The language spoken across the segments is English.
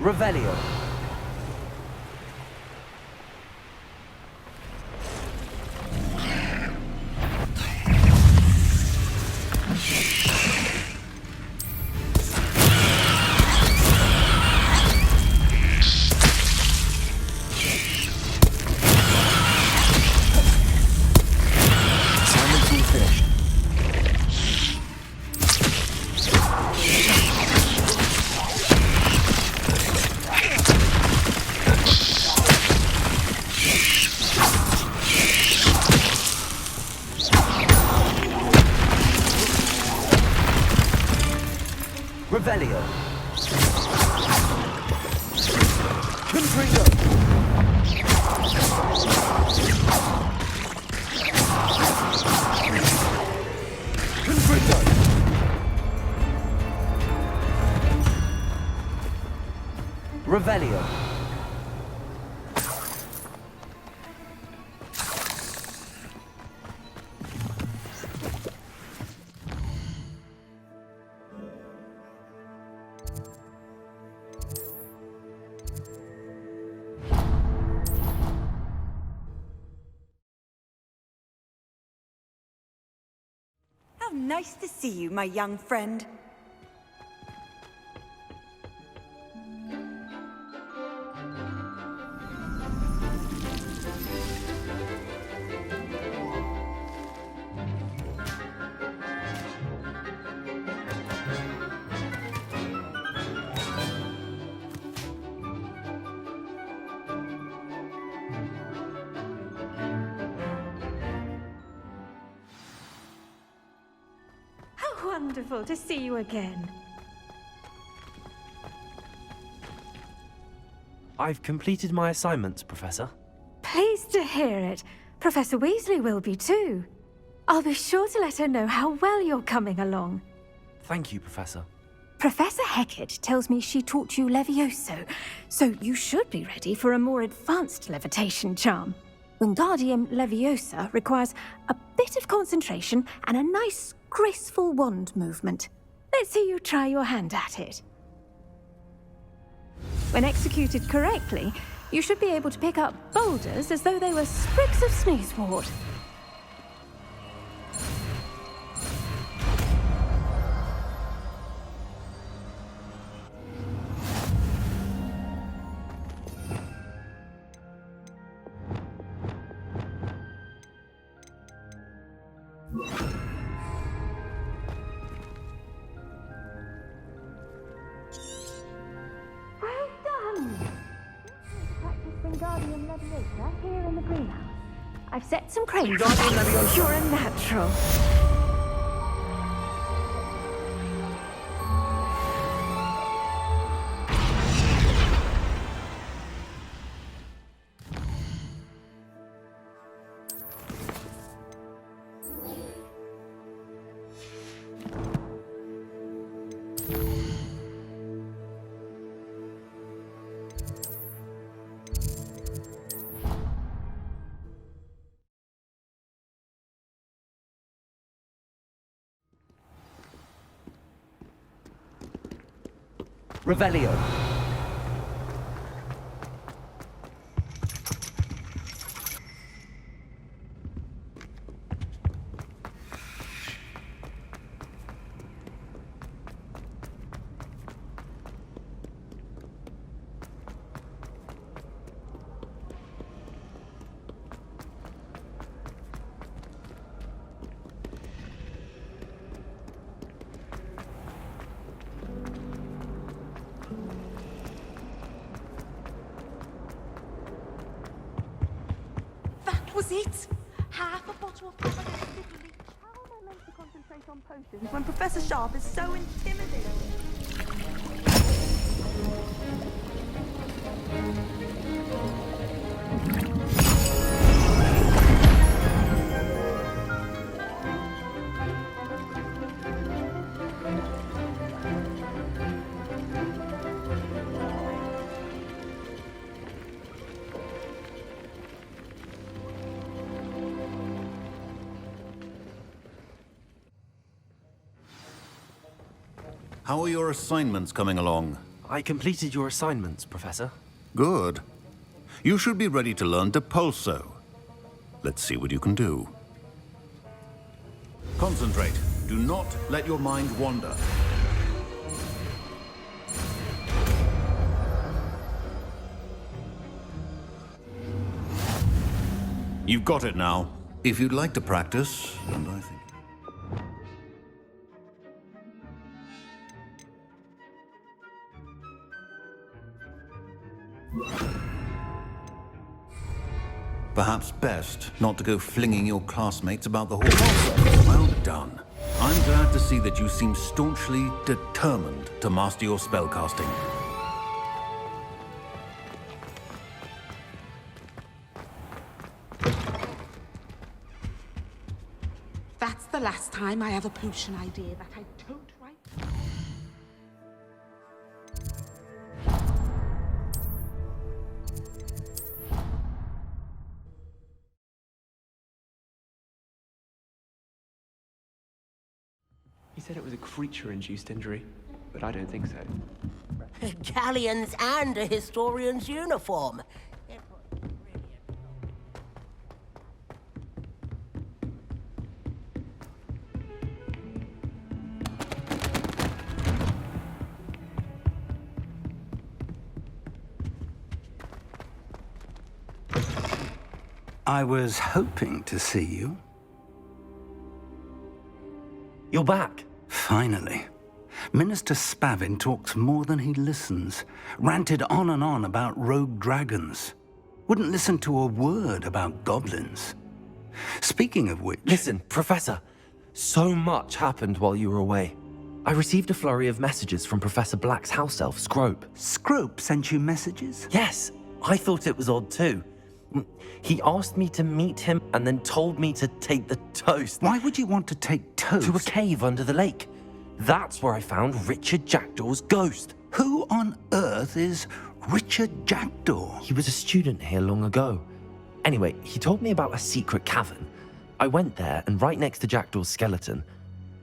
Revelio. Revelio. Contrigo. Contrigo. Revelio. Nice to see you, my young friend. Wonderful to see you again. I've completed my assignments, Professor. Pleased to hear it. Professor Weasley will be too. I'll be sure to let her know how well you're coming along. Thank you, Professor. Professor Hecat tells me she taught you Levioso, so you should be ready for a more advanced levitation charm. Wingardium Leviosa requires a bit of concentration and a nice, graceful wand movement. Let's see you try your hand at it. When executed correctly, you should be able to pick up boulders as though they were sprigs of sneezewort. Here in the greenhouse. I've set some crates. You're a natural. Revelio. Was it? Half a bottle of carbonated bleach. How am I meant to concentrate on potions when Professor Sharp is so intimidating? How are your assignments coming along? I completed your assignments, Professor. Good. You should be ready to learn Depulso. Let's see what you can do. Concentrate. Do not let your mind wander. You've got it now. If you'd like to practice, and I think... Perhaps best not to go flinging your classmates about the hall. Well done. I'm glad to see that you seem staunchly determined to master your spellcasting. That's the last time I have a potion idea that I don't write. He said it was a creature-induced injury, but I don't think so. Galleons and a historian's uniform. I was hoping to see you. You're back. Finally. Minister Spavin talks more than he listens. Ranted on and on about rogue dragons. Wouldn't listen to a word about goblins. Speaking of which... Listen, Professor. So much happened while you were away. I received a flurry of messages from Professor Black's house elf, Scrope. Scrope sent you messages? Yes, I thought it was odd too. He asked me to meet him and then told me to take the toast. Why would you want to take toast? To a cave under the lake. That's where I found Richard Jackdaw's ghost. Who on earth is Richard Jackdaw? He was a student here long ago. Anyway, he told me about a secret cavern. I went there, and right next to Jackdaw's skeleton,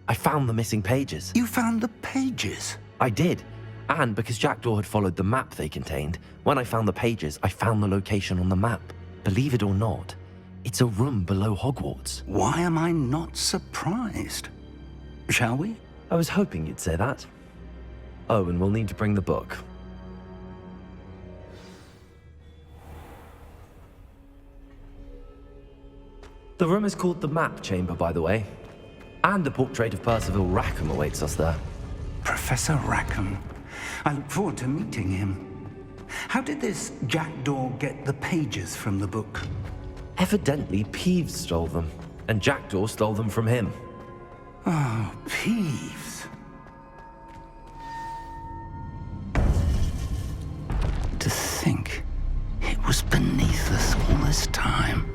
I found the missing pages. You found the pages? I did. And because Jackdaw had followed the map they contained, when I found the pages, I found the location on the map. Believe it or not, it's a room below Hogwarts. Why am I not surprised? Shall we? I was hoping you'd say that. Oh, and we'll need to bring the book. The room is called the Map Chamber, by the way. And a portrait of Percival Rackham awaits us there. Professor Rackham. I look forward to meeting him. How did this Jackdaw get the pages from the book? Evidently, Peeves stole them, and Jackdaw stole them from him. Oh, Peeves. To think it was beneath us all this time.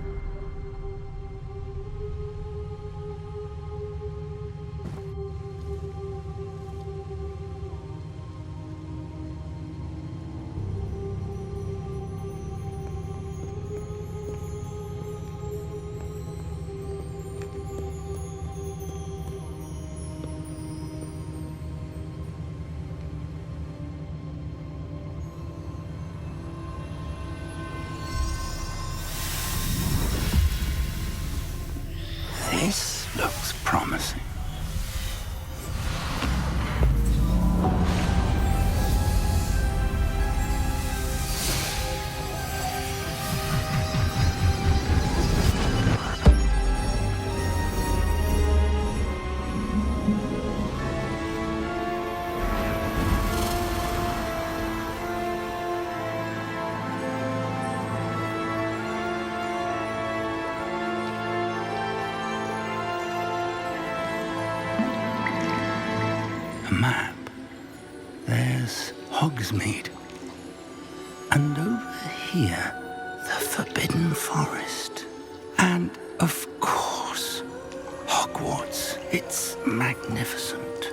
This looks promising. Map. There's Hogsmeade. And over here, the Forbidden Forest. And, of course, Hogwarts. It's magnificent.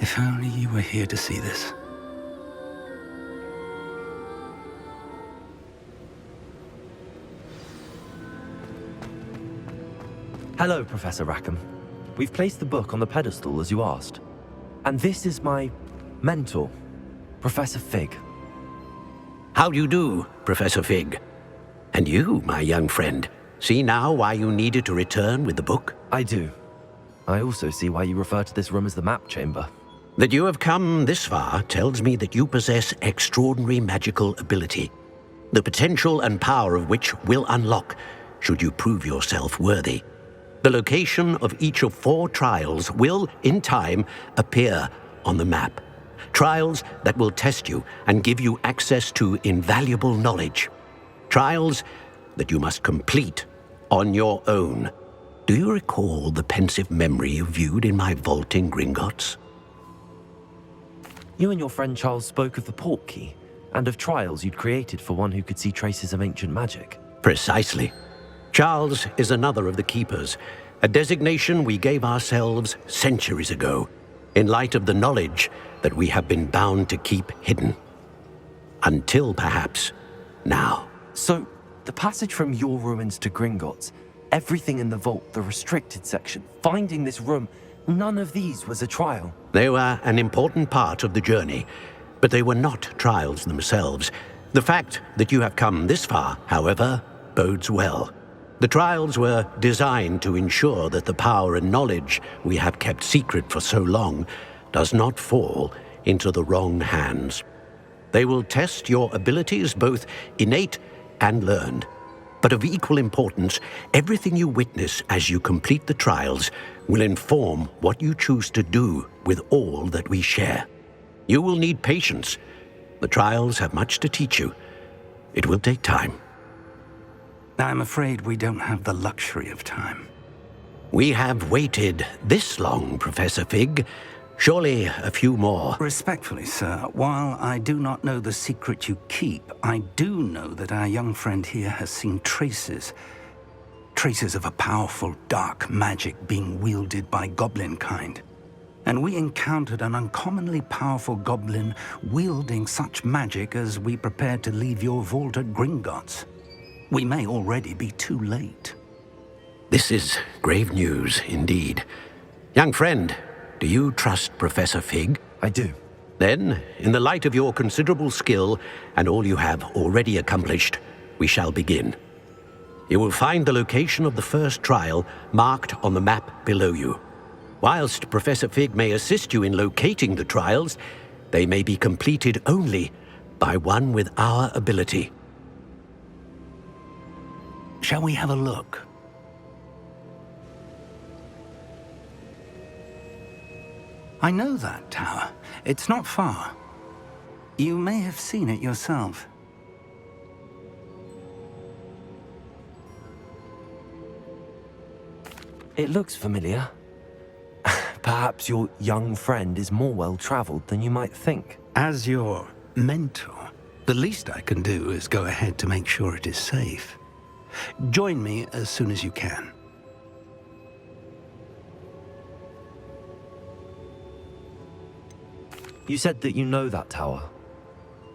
If only you were here to see this. Hello, Professor Rackham. We've placed the book on the pedestal as you asked. And this is my mentor, Professor Fig. How do you do, Professor Fig? And you, my young friend, see now why you needed to return with the book? I do. I also see why you refer to this room as the map chamber. That you have come this far tells me that you possess extraordinary magical ability, the potential and power of which will unlock should you prove yourself worthy. The location of each of 4 trials will, in time, appear on the map. Trials that will test you and give you access to invaluable knowledge. Trials that you must complete on your own. Do you recall the pensive memory you viewed in my vault in Gringotts? You and your friend Charles spoke of the port key, and of trials you'd created for one who could see traces of ancient magic. Precisely. Charles is another of the Keepers, a designation we gave ourselves centuries ago, in light of the knowledge that we have been bound to keep hidden. Until, perhaps, now. So, the passage from your ruins to Gringotts, everything in the vault, the restricted section, finding this room, none of these was a trial. They were an important part of the journey, but they were not trials themselves. The fact that you have come this far, however, bodes well. The trials were designed to ensure that the power and knowledge we have kept secret for so long does not fall into the wrong hands. They will test your abilities, both innate and learned. But of equal importance, everything you witness as you complete the trials will inform what you choose to do with all that we share. You will need patience. The trials have much to teach you. It will take time. I'm afraid we don't have the luxury of time. We have waited this long, Professor Fig. Surely a few more. Respectfully, sir, while I do not know the secret you keep, I do know that our young friend here has seen traces of a powerful dark magic being wielded by goblin kind. And we encountered an uncommonly powerful goblin wielding such magic as we prepared to leave your vault at Gringotts. We may already be too late. This is grave news indeed. Young friend, do you trust Professor Fig? I do. Then, in the light of your considerable skill and all you have already accomplished, we shall begin. You will find the location of the first trial marked on the map below you. Whilst Professor Fig may assist you in locating the trials, they may be completed only by one with our ability. Shall we have a look? I know that tower. It's not far. You may have seen it yourself. It looks familiar. Perhaps your young friend is more well-traveled than you might think. As your mentor, the least I can do is go ahead to make sure it is safe. Join me as soon as you can. You said that you know that tower.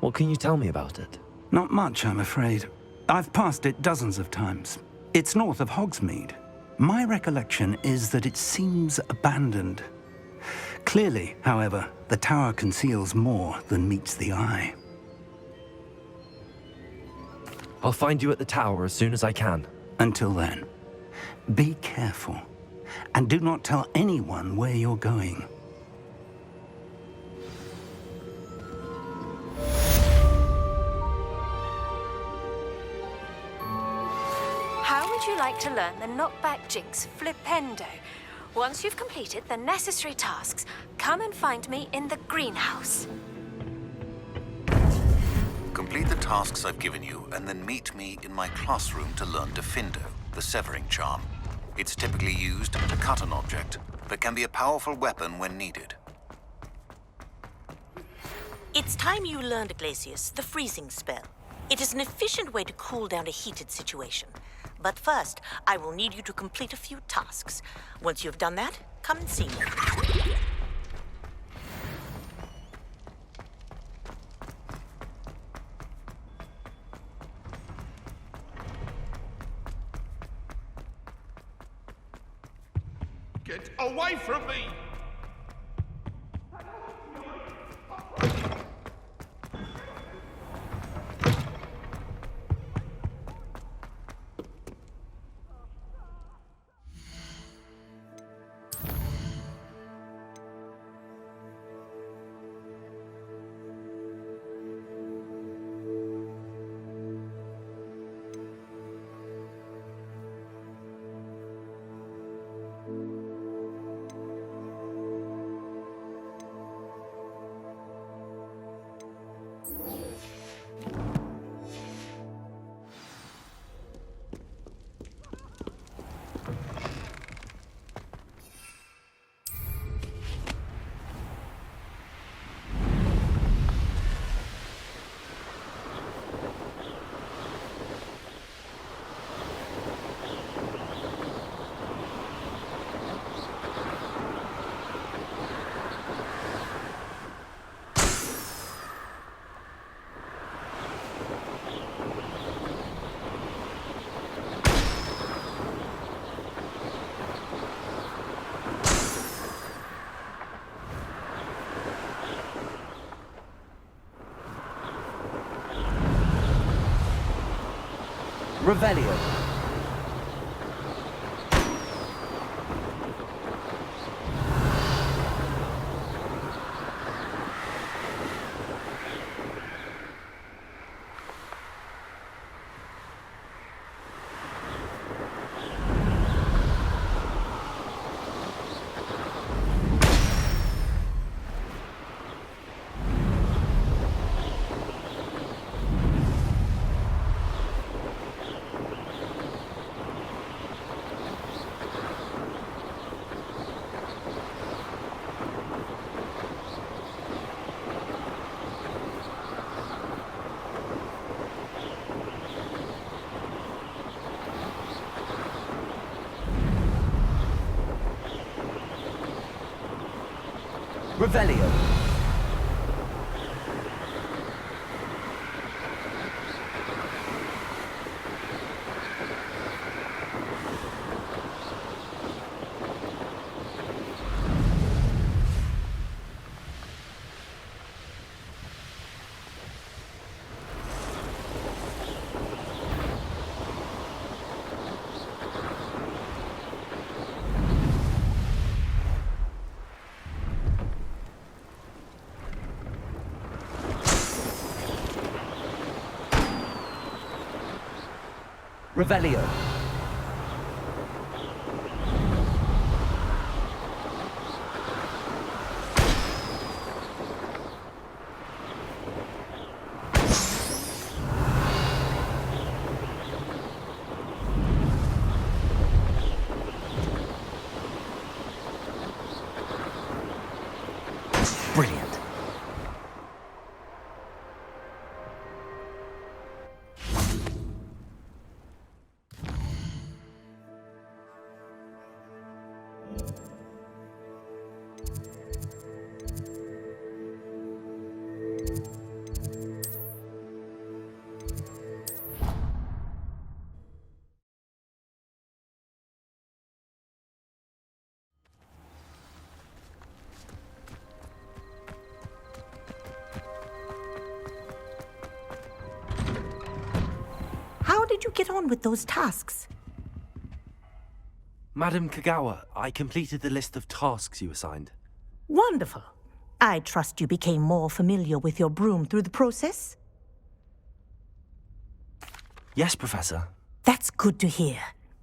What can you tell me about it? Not much, I'm afraid. I've passed it dozens of times. It's north of Hogsmeade. My recollection is that it seems abandoned. Clearly, however, the tower conceals more than meets the eye. I'll find you at the tower as soon as I can. Until then, be careful, and do not tell anyone where you're going. How would you like to learn the knockback jinx flipendo? Once you've completed the necessary tasks, come and find me in the greenhouse. Complete the tasks I've given you, and then meet me in my classroom to learn Defendo, the severing charm. It's typically used to cut an object, but can be a powerful weapon when needed. It's time you learned, Glacius, the freezing spell. It is an efficient way to cool down a heated situation. But first, I will need you to complete a few tasks. Once you've done that, come and see me. Get away from me! Revelio. Revelio. Revelio. Brilliant. How did you get on with those tasks? Madam Kagawa, I completed the list of tasks you assigned. Wonderful. I trust you became more familiar with your broom through the process? Yes, Professor. That's good to hear.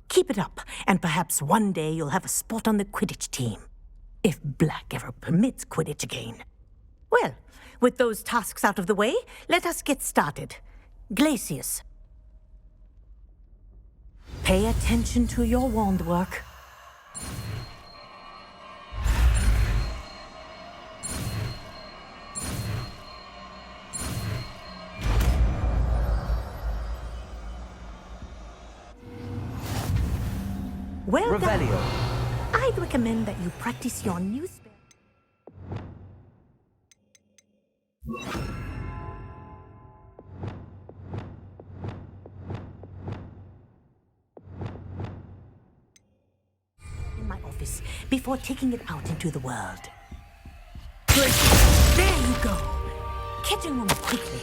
Keep it up, and perhaps one day you'll have a spot on the Quidditch team. If Black ever permits Quidditch again. Well, with those tasks out of the way, let us get started. Glacius. Pay attention to your wand work. Well Revelio. done. I'd recommend that you practice your new spell. In my office, before taking it out into the world. Good. There you go. Catching them quickly.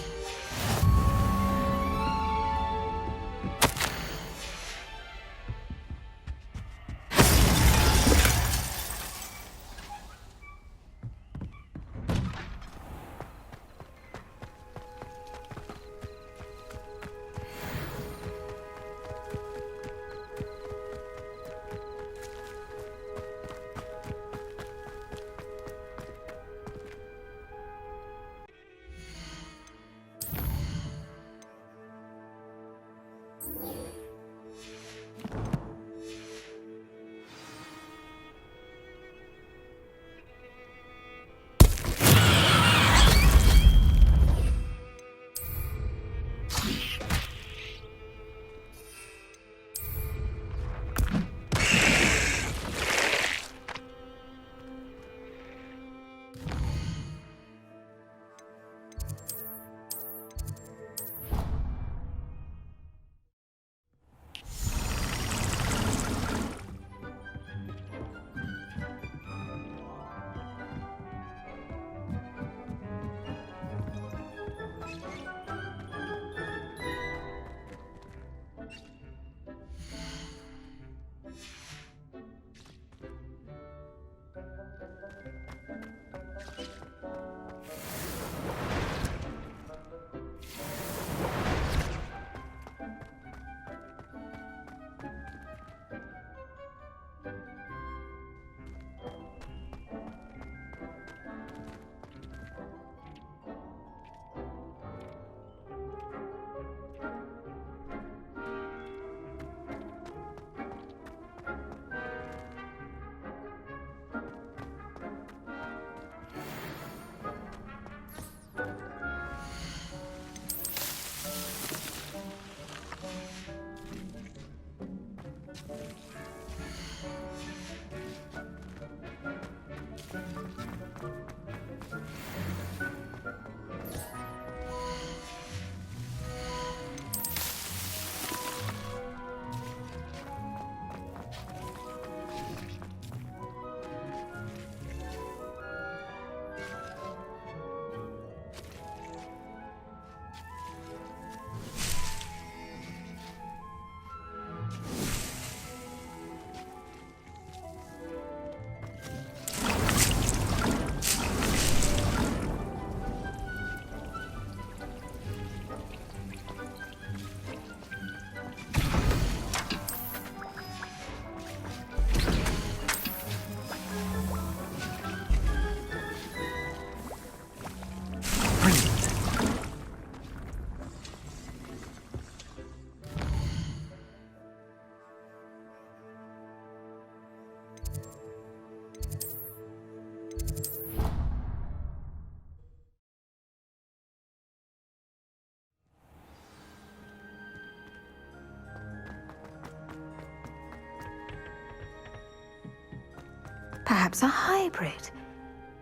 Perhaps a hybrid.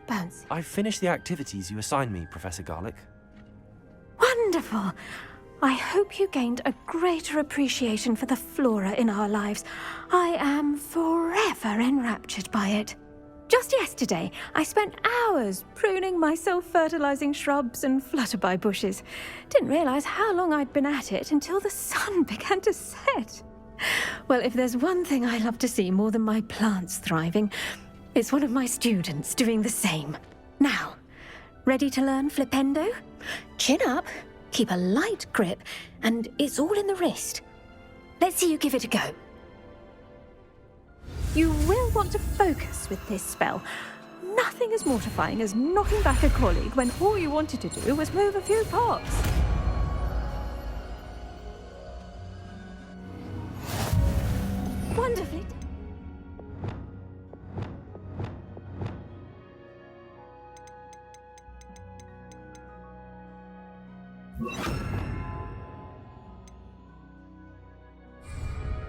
Bouncy. I've finished the activities you assigned me, Professor Garlick. Wonderful. I hope you gained a greater appreciation for the flora in our lives. I am forever enraptured by it. Just yesterday, I spent hours pruning my self-fertilizing shrubs and flutterby bushes. Didn't realize how long I'd been at it until the sun began to set. Well, if there's one thing I love to see more than my plants thriving, it's one of my students doing the same. Now, ready to learn flipendo? Chin up, keep a light grip, and it's all in the wrist. Let's see you give it a go. You will want to focus with this spell. Nothing as mortifying as knocking back a colleague when all you wanted to do was move a few pots. Wonderfully.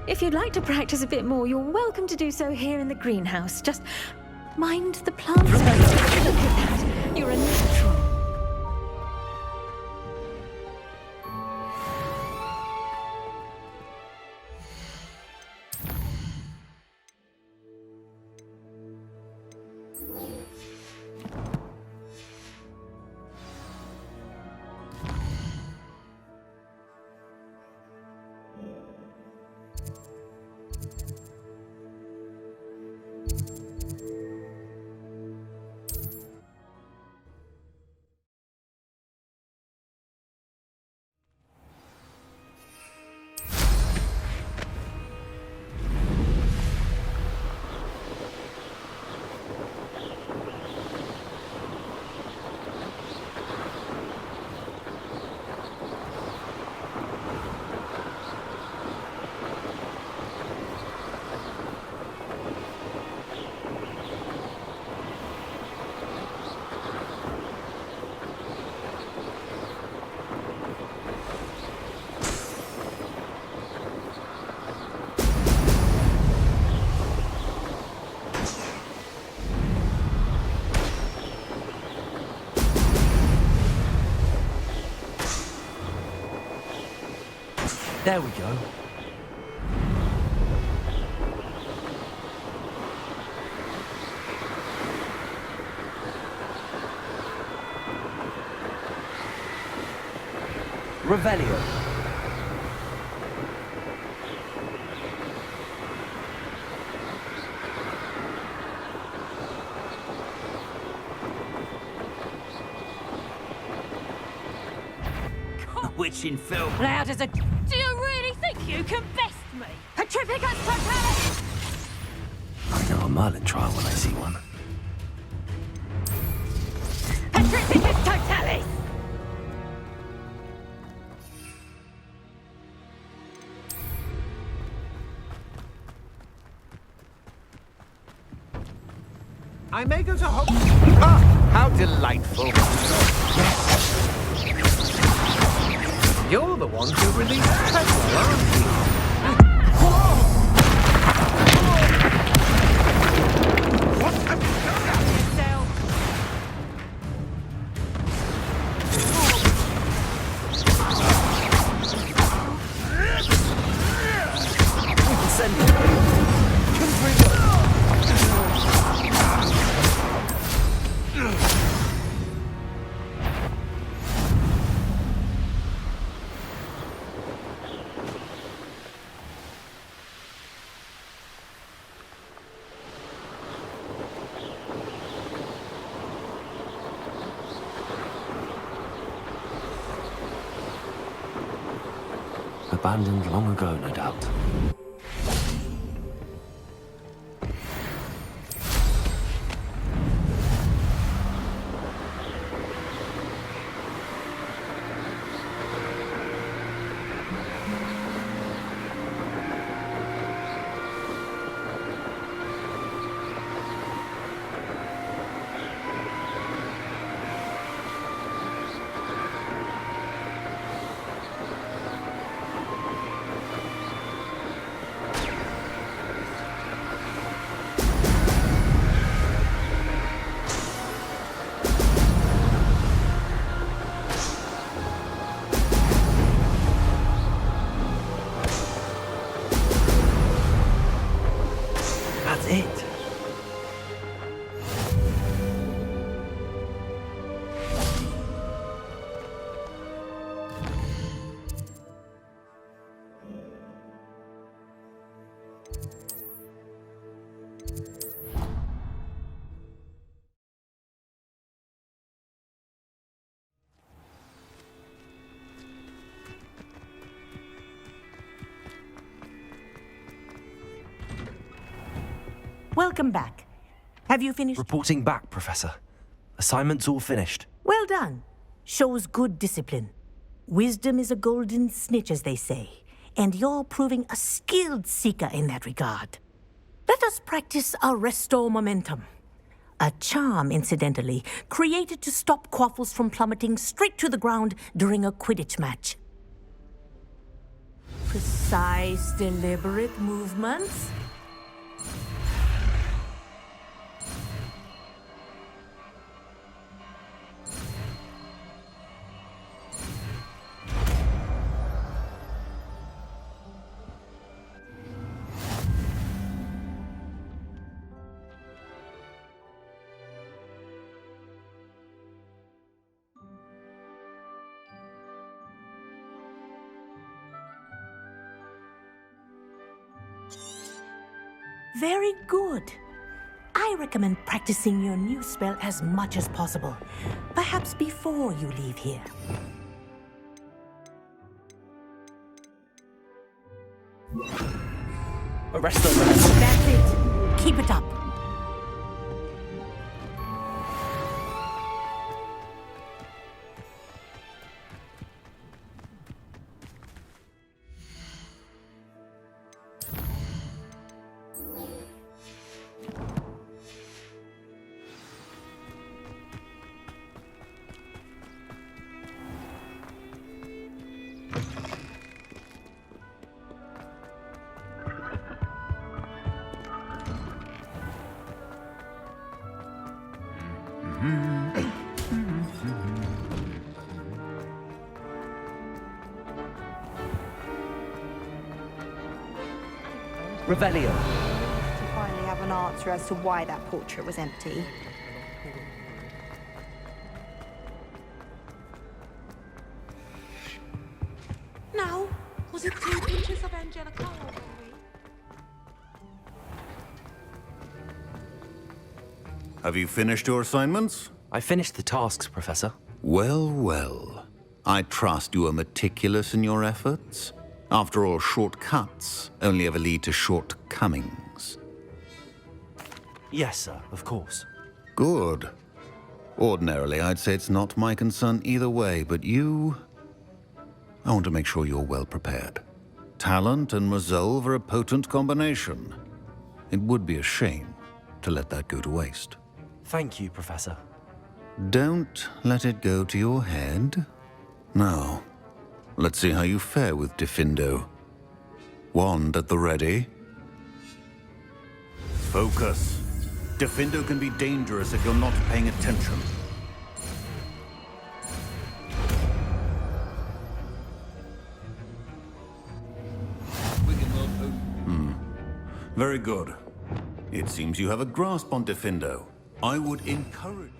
If you'd like to practice a bit more, you're welcome to do so here in the greenhouse. Just mind the plant space. Look at that. You're a natural. There we go. Revelio. Witch in film. Loud as a... Do you really think you can best me? Petrificus totalis! I know a Merlin trial when I see one. Petrificus totalis! I may go to Ah, how delightful. You're the one who released Pepper, aren't you? What have you done at yourself? We can send it. Abandoned long ago, no doubt. It. Welcome back. Have you finished? Reporting back, Professor. Assignment's all finished. Well done. Shows good discipline. Wisdom is a golden snitch, as they say, and you're proving a skilled seeker in that regard. Let us practice our restore momentum. A charm, incidentally, created to stop quaffles from plummeting straight to the ground during a Quidditch match. Precise, deliberate movements. Very good. I recommend practicing your new spell as much as possible. Perhaps before you leave here. Arrest them. That's it. Keep it up. Revelio. To finally have an answer as to why that portrait was empty. Now, was it 2 pictures of Angelica? Have you finished your assignments? I finished the tasks, Professor. Well, well. I trust you are meticulous in your efforts. After all, shortcuts only ever lead to shortcomings. Yes, sir, of course. Good. Ordinarily, I'd say it's not my concern either way, but you... I want to make sure you're well prepared. Talent and resolve are a potent combination. It would be a shame to let that go to waste. Thank you, Professor. Don't let it go to your head. Now, let's see how you fare with Diffindo. Wand at the ready. Focus. Diffindo can be dangerous if you're not paying attention. Very good. It seems you have a grasp on Diffindo. I would encourage...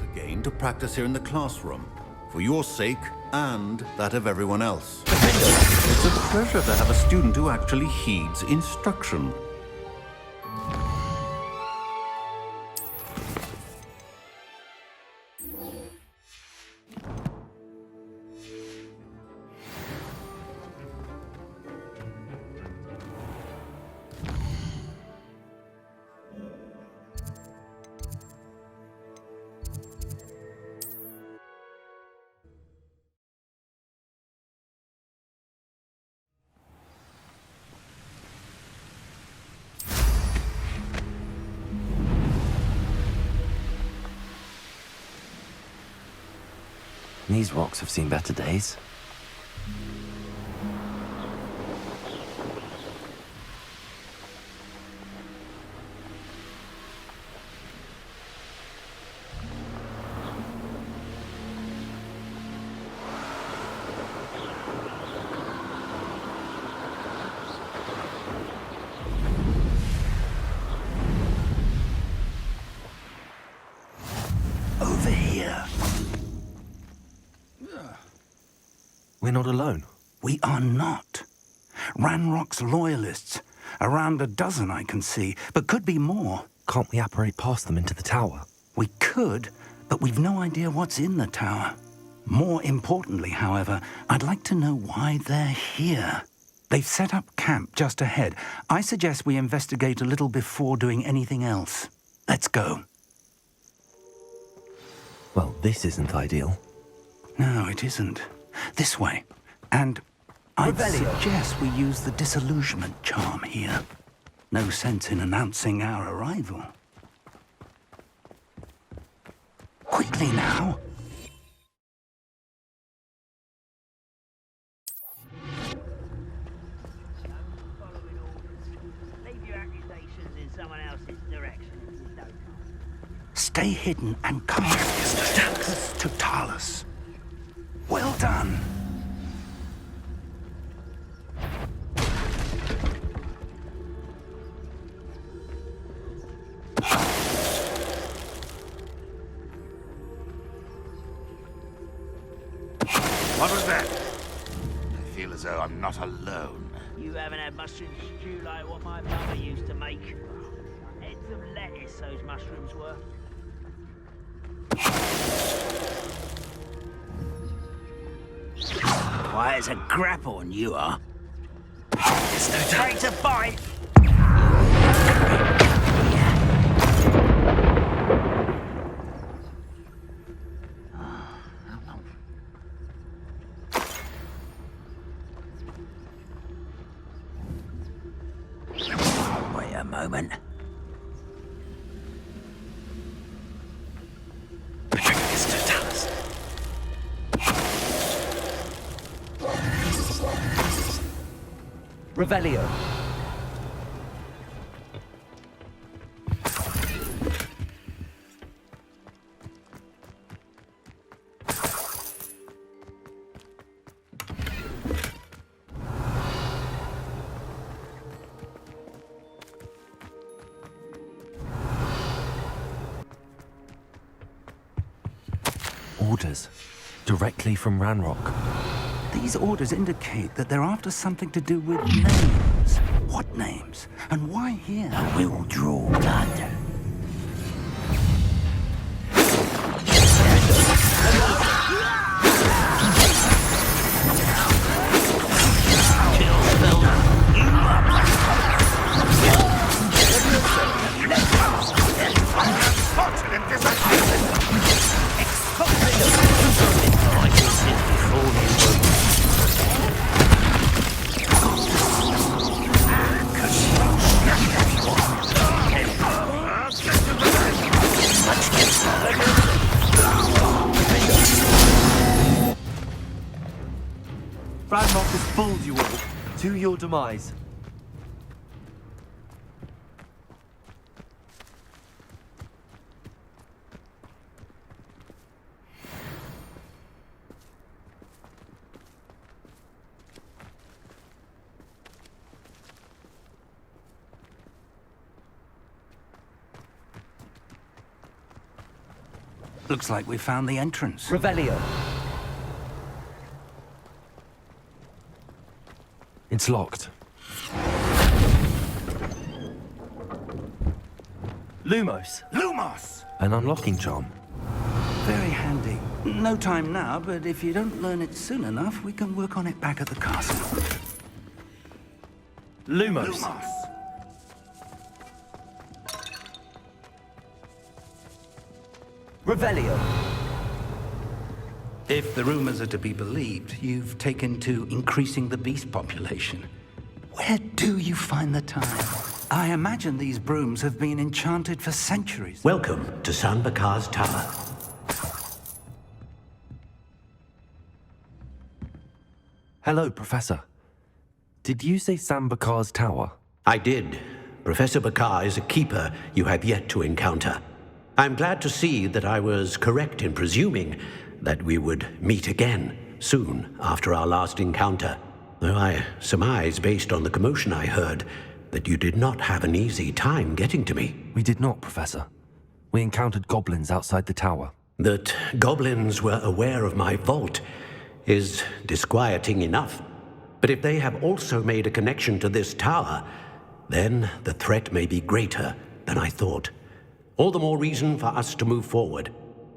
Again to practice here in the classroom, for your sake and that of everyone else. It's a pleasure to have a student who actually heeds instruction. These rocks have seen better days. Over here. We're not alone. We are not. Ranrock's loyalists. Around a dozen I can see, but could be more. Can't we apparate past them into the tower? We could, but we've no idea what's in the tower. More importantly, however, I'd like to know why they're here. They've set up camp just ahead. I suggest we investigate a little before doing anything else. Let's go. Well, this isn't ideal. No, it isn't. This way. And I'd suggest we use the disillusionment charm here. No sense in announcing our arrival. Quickly now. Leave your accusations in someone else's direction if you don't. Stay hidden and cast Talus to Talus. Well done. What was that? I feel as though I'm not alone. You haven't had mushroom stew like what my mother used to make. Heads of lettuce, those mushrooms were. Quiet as a grapple, you are. It's no time to bite. Wait a moment. Revelio. orders. Directly from Ranrock. These orders indicate that they're after something to do with names. What names? And why here? We will draw blood. Ranrock has fooled you all. To your demise. Looks like we found the entrance. Revelio. It's locked. Lumos. Lumos! An unlocking charm. Very handy. No time now, but if you don't learn it soon enough, we can work on it back at the castle. Lumos. Lumos! Revelio. If the rumors are to be believed, you've taken to increasing the beast population. Where do you find the time? I imagine these brooms have been enchanted for centuries. Welcome to San Bakar's Tower. Hello, Professor. Did you say San Bakar's Tower? I did. Professor Bakar is a keeper you have yet to encounter. I'm glad to see that I was correct in presuming that we would meet again soon after our last encounter. Though I surmise, based on the commotion I heard, that you did not have an easy time getting to me. We did not, Professor. We encountered goblins outside the tower. That goblins were aware of my vault is disquieting enough. But if they have also made a connection to this tower, then the threat may be greater than I thought. All the more reason for us to move forward.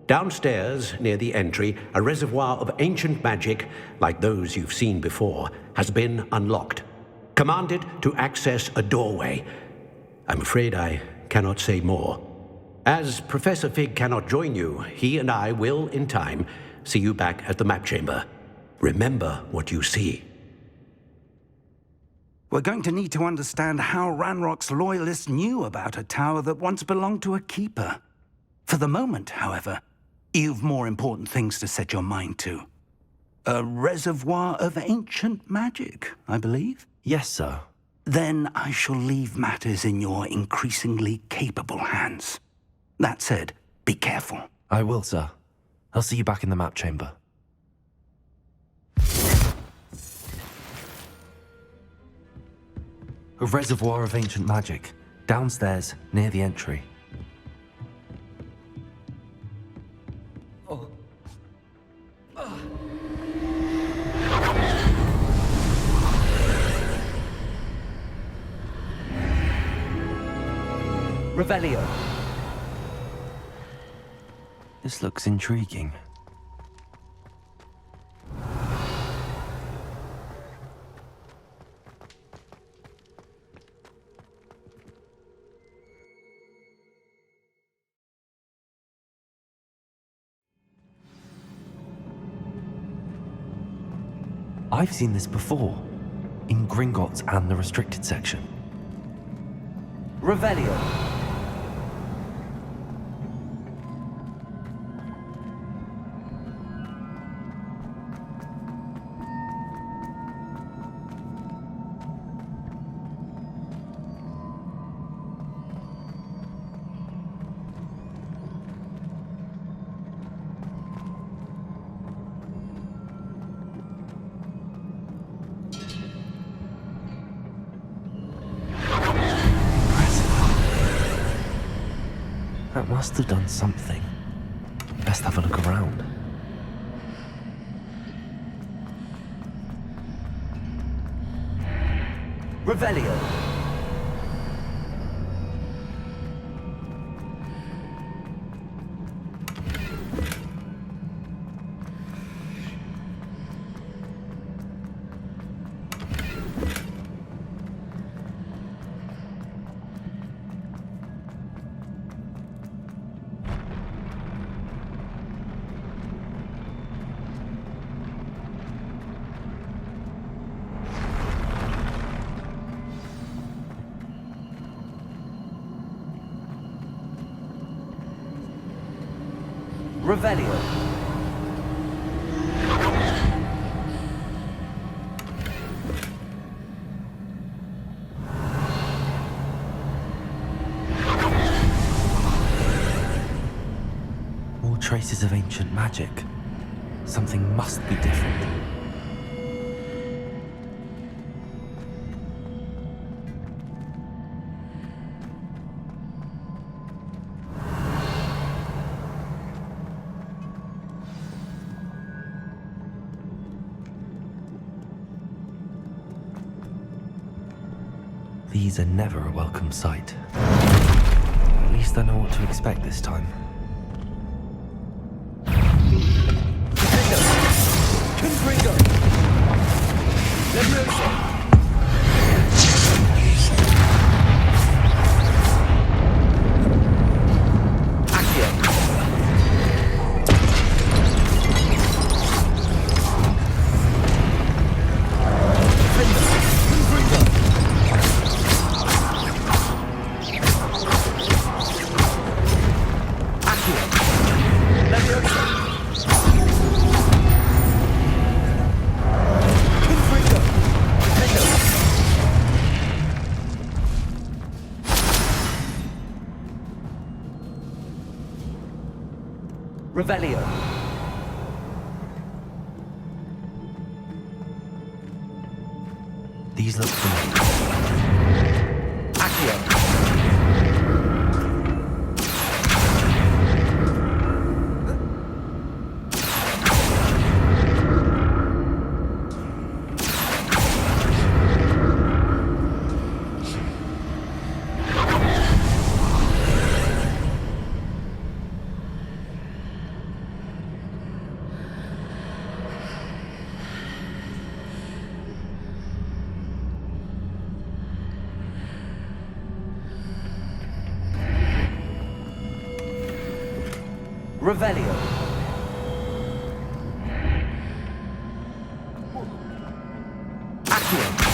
Downstairs, near the entry, a reservoir of ancient magic, like those you've seen before, has been unlocked. Commanded to access a doorway. I'm afraid I cannot say more. As Professor Fig cannot join you, he and I will, in time, see you back at the map chamber. Remember what you see. We're going to need to understand how Ranrock's loyalists knew about a tower that once belonged to a keeper. For the moment, however, you've more important things to set your mind to. A reservoir of ancient magic, I believe? Yes, sir. Then I shall leave matters in your increasingly capable hands. That said, be careful. I will, sir. I'll see you back in the map chamber. A reservoir of ancient magic, downstairs, near the entry. Revelio. This looks intriguing. I've seen this before, in Gringotts and the restricted section. Revelio. That must have done something. Best have a look around. Revelio. Revelio. More traces of ancient magic. Something must be different. These are never a welcome sight. At least I know what to expect this time. Confringo. Levioso. Revelio. These look familiar. Accio. Revelio. Accio.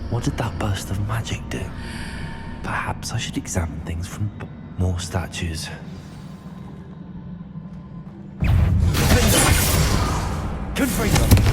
What did that burst of magic do? Perhaps I should examine things from more statues. Confringo.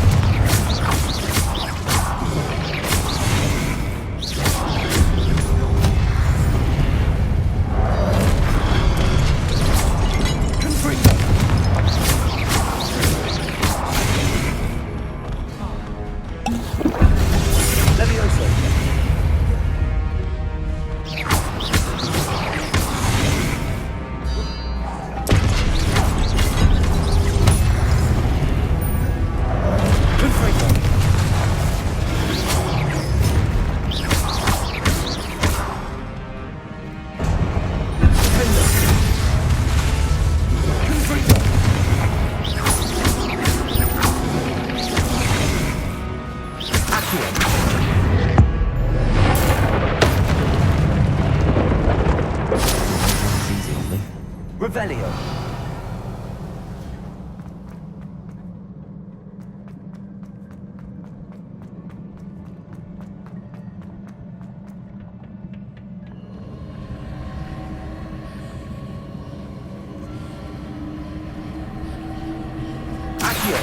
Revelio. Accio.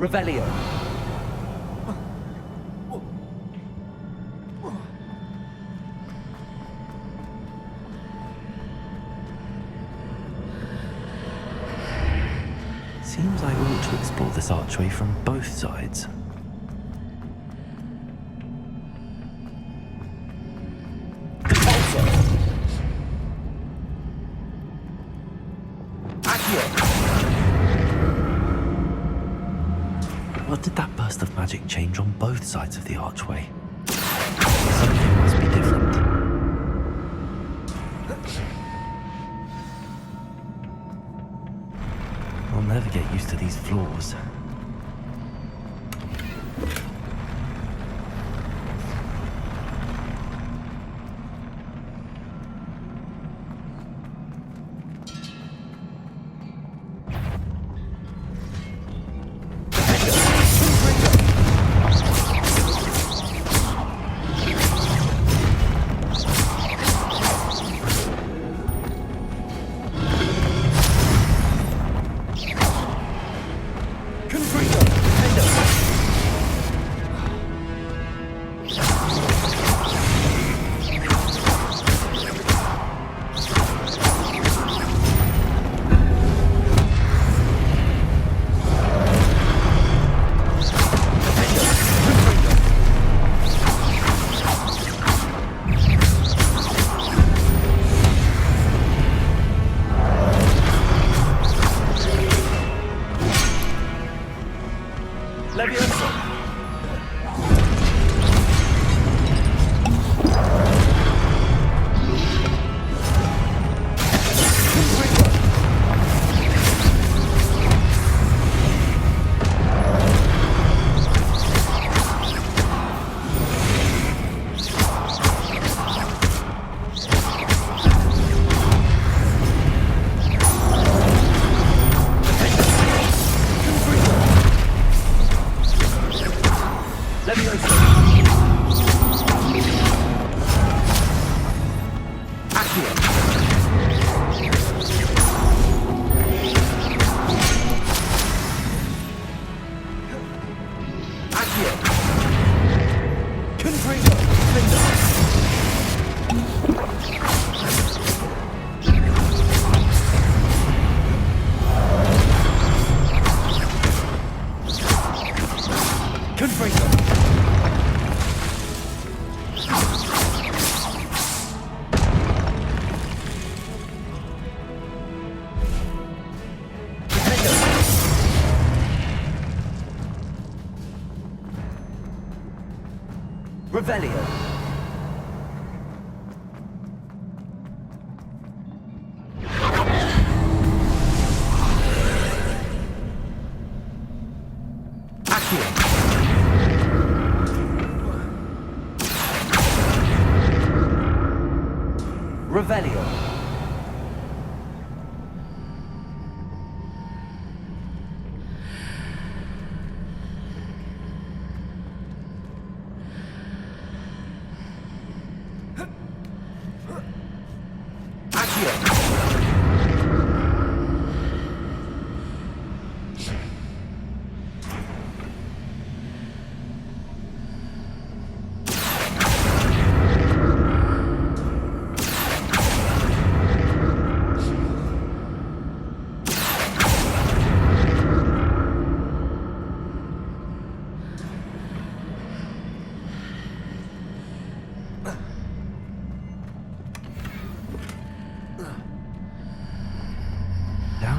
Revelio. Seems I ought to explore this archway from both sides. What did that burst of magic change on both sides of the archway? Something must be different. I'll never get used to these floors. Revelio. Revelio.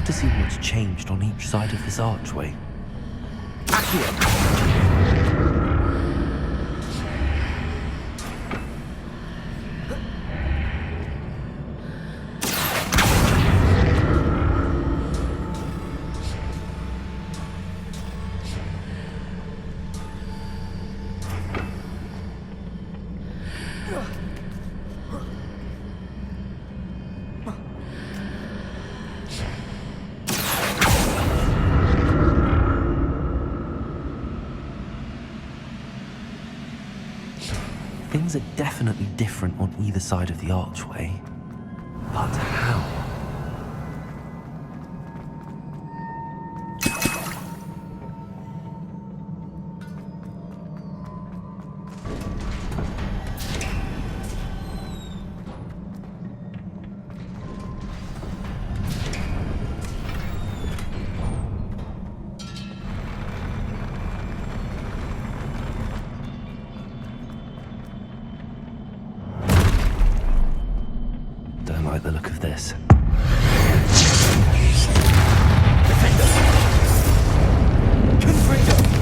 To see what's changed on each side of this archway. Things are definitely different on either side of the archway. But how? this. Defender. Confringo.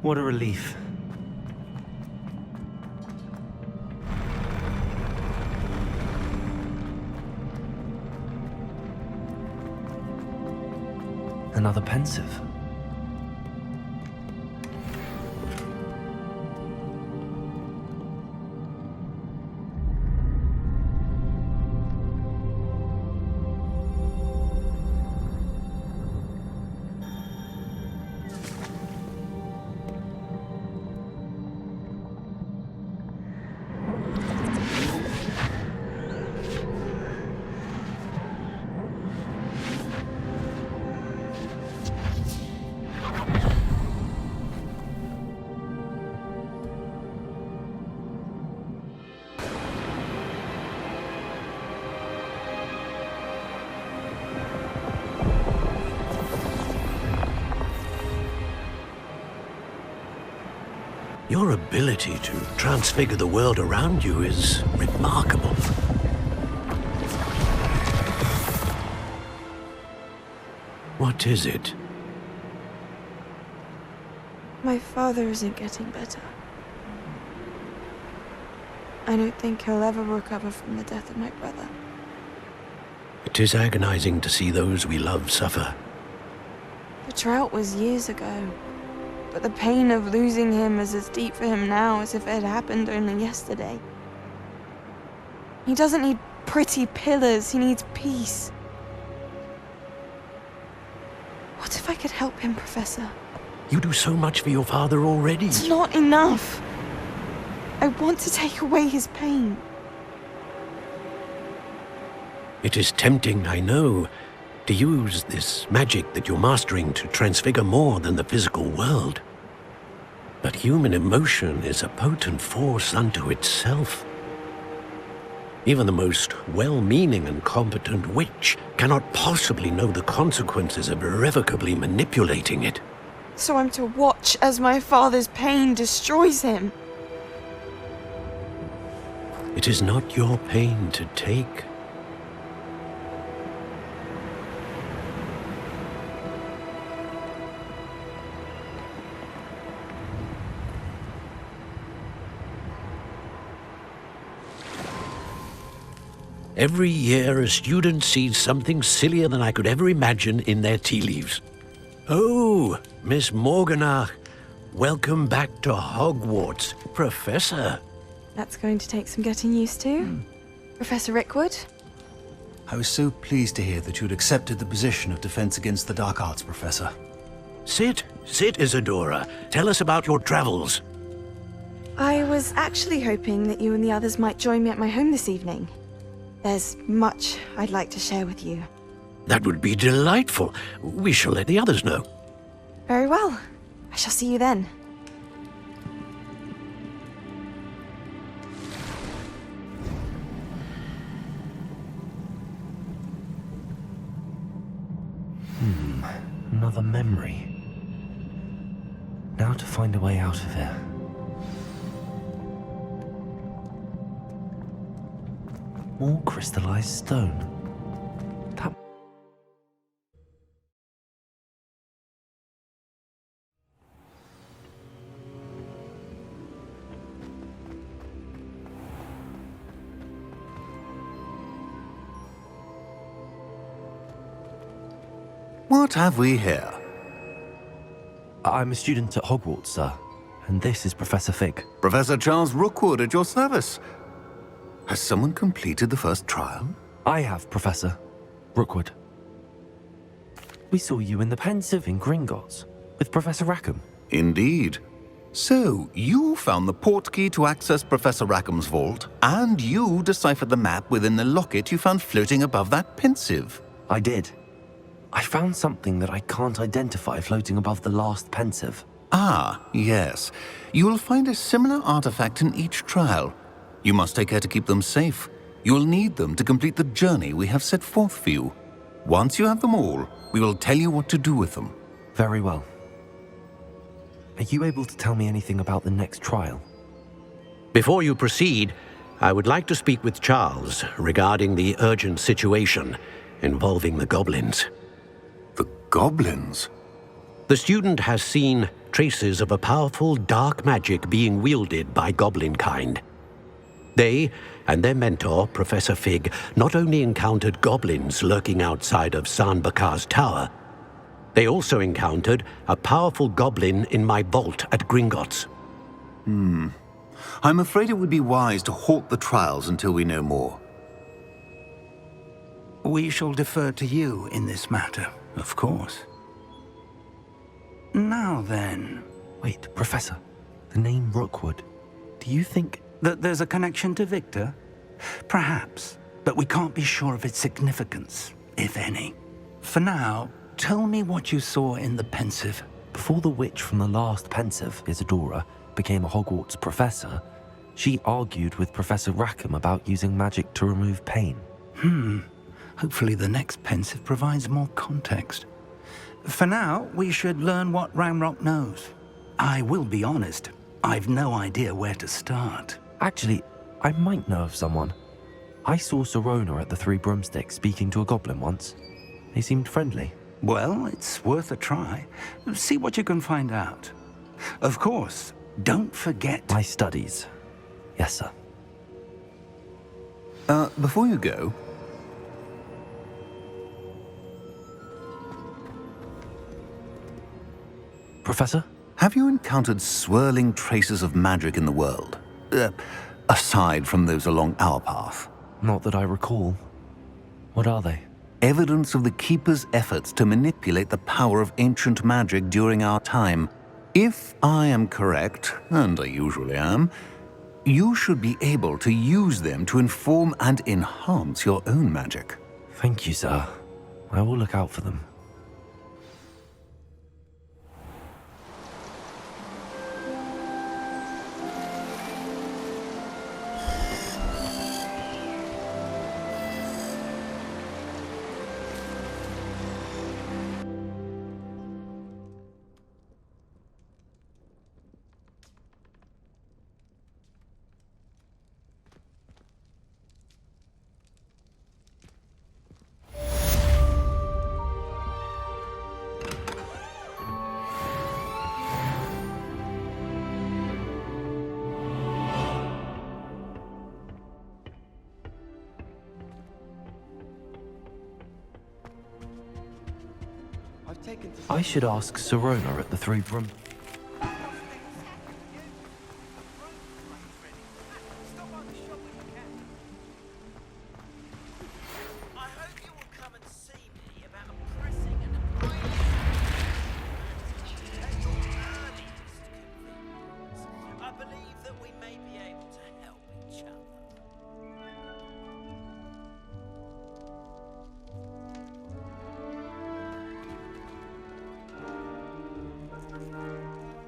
What a relief. Another pensive. Your ability to transfigure the world around you is remarkable. What is it? My father isn't getting better. I don't think he'll ever recover from the death of my brother. It is agonizing to see those we love suffer. The drought was years ago, but the pain of losing him is as deep for him now as if it had happened only yesterday. He doesn't need pretty pillars, he needs peace. What if I could help him, Professor? You do so much for your father already. It's not enough. I want to take away his pain. It is tempting, I know, to use this magic that you're mastering to transfigure more than the physical world. But human emotion is a potent force unto itself. Even the most well-meaning and competent witch cannot possibly know the consequences of irrevocably manipulating it. So I'm to watch as my father's pain destroys him. It is not your pain to take. Every year, a student sees something sillier than I could ever imagine in their tea leaves. Oh, Miss Morganach, welcome back to Hogwarts, Professor. That's going to take some getting used to. Professor Rickwood? I was so pleased to hear that you'd accepted the position of Defense Against the Dark Arts, Professor. Sit, Isadora. Tell us about your travels. I was actually hoping that you and the others might join me at my home this evening. There's much I'd like to share with you. That would be delightful. We shall let the others know. Very well. I shall see you then. Another memory. Now to find a way out of here. More crystallized stone. That... What have we here? I'm a student at Hogwarts, sir. And this is Professor Fig. Professor Charles Rookwood at your service. Has someone completed the first trial? I have, Professor Rookwood. We saw you in the Pensive in Gringotts with Professor Rackham. Indeed. So, you found the portkey to access Professor Rackham's vault, and you deciphered the map within the locket you found floating above that Pensive. I did. I found something that I can't identify floating above the last Pensive. Ah, yes. You will find a similar artifact in each trial. You must take care to keep them safe. You will need them to complete the journey we have set forth for you. Once you have them all, we will tell you what to do with them. Very well. Are you able to tell me anything about the next trial? Before you proceed, I would like to speak with Charles regarding the urgent situation involving the goblins. The goblins? The student has seen traces of a powerful dark magic being wielded by goblin kind. They and their mentor, Professor Fig, not only encountered goblins lurking outside of Sanbakar's tower, they also encountered a powerful goblin in my vault at Gringotts. I'm afraid it would be wise to halt the trials until we know more. We shall defer to you in this matter, of course. Now then... Wait, Professor. The name Rookwood. Do you think... that there's a connection to Victor? Perhaps, but we can't be sure of its significance, if any. For now, tell me what you saw in the Pensive. Before the witch from the last Pensive, Isadora, became a Hogwarts professor, she argued with Professor Rackham about using magic to remove pain. Hopefully the next Pensive provides more context. For now, we should learn what Ramrock knows. I will be honest, I've no idea where to start. Actually, I might know of someone. I saw Serona at the Three Broomsticks speaking to a goblin once. They seemed friendly. Well, it's worth a try. See what you can find out. Of course. Don't forget... My studies. Yes, sir. Before you go... Professor? Have you encountered swirling traces of magic in the world? Aside from those along our path? Not that I recall. What are they? Evidence of the Keeper's efforts to manipulate the power of ancient magic during our time. If I am correct, and I usually am, you should be able to use them to inform and enhance your own magic. Thank you, sir. I will look out for them. I should ask Sirona at the Three Room.